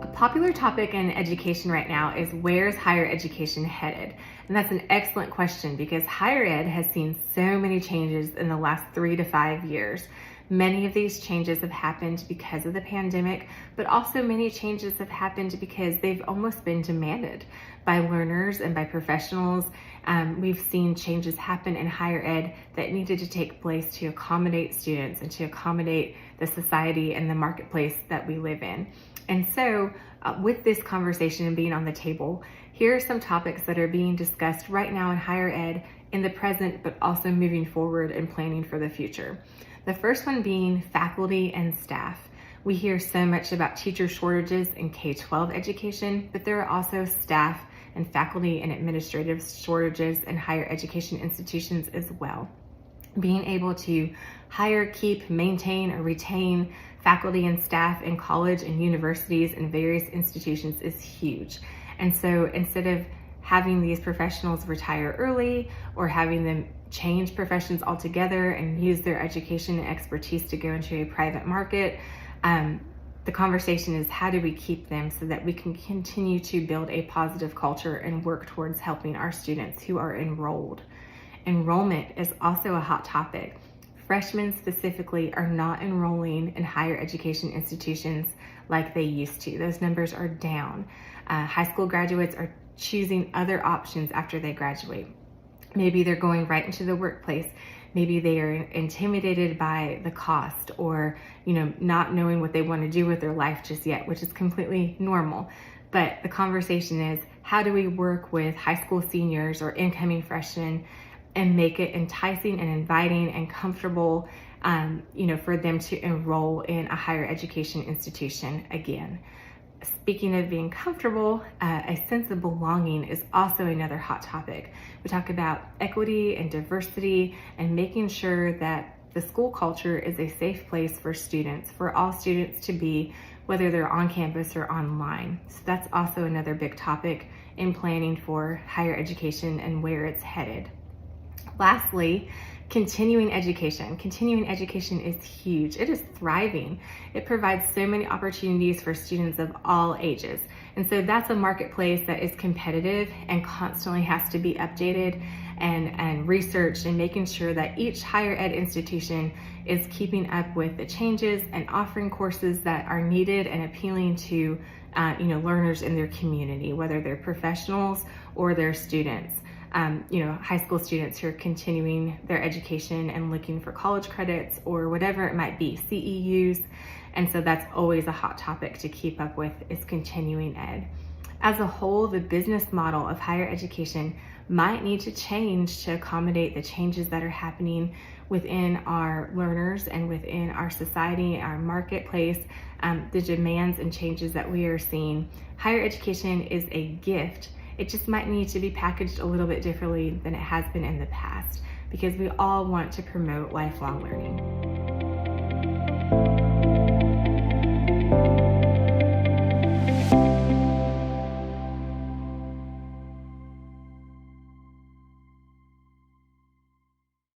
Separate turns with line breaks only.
A popular topic in education right now is, where's higher education headed? And that's an excellent question, because higher ed has seen so many changes in the last 3 to 5 years. Many of these changes have happened because of the pandemic, but also many changes have happened because they've almost been demanded by learners and by professionals. We've seen changes happen in higher ed that needed to take place to accommodate students and to accommodate the society and the marketplace that we live in. And so with this conversation being on the table, here are some topics that are being discussed right now in higher ed in the present, but also moving forward and planning for the future. The first one being faculty and staff. We hear so much about teacher shortages in K-12 education, but there are also staff and faculty and administrative shortages in higher education institutions as well. Being able to hire, keep, maintain, or retain faculty and staff in college and universities and various institutions is huge. And so instead of having these professionals retire early or having them change professions altogether and use their education and expertise to go into a private market, the conversation is, how do we keep them so that we can continue to build a positive culture and work towards helping our students who are enrolled. Enrollment is also a hot topic. Freshmen specifically are not enrolling in higher education institutions like they used to. Those numbers are down. High school graduates are choosing other options after they graduate. Maybe they're going right into the workplace. Maybe they are intimidated by the cost, or not knowing what they want to do with their life just yet, which is completely normal. But the conversation is, how do we work with high school seniors or incoming freshmen and make it enticing and inviting and comfortable, for them to enroll in a higher education institution again. Speaking of being comfortable, a sense of belonging is also another hot topic. We talk about equity and diversity and making sure that the school culture is a safe place for students, for all students to be, whether they're on campus or online. So that's also another big topic in planning for higher education and where it's headed. Lastly, continuing education. Continuing education is huge. It is thriving. It provides so many opportunities for students of all ages. And so that's a marketplace that is competitive and constantly has to be updated and researched, and making sure that each higher ed institution is keeping up with the changes and offering courses that are needed and appealing to learners in their community, whether they're professionals or they're students. High school students who are continuing their education and looking for college credits or whatever it might be, CEUs. And so that's always a hot topic to keep up with, is continuing ed. As a whole, the business model of higher education might need to change to accommodate the changes that are happening within our learners and within our society, our marketplace, the demands and changes that we are seeing. Higher education is a gift. It just might need to be packaged a little bit differently than it has been in the past, because we all want to promote lifelong learning.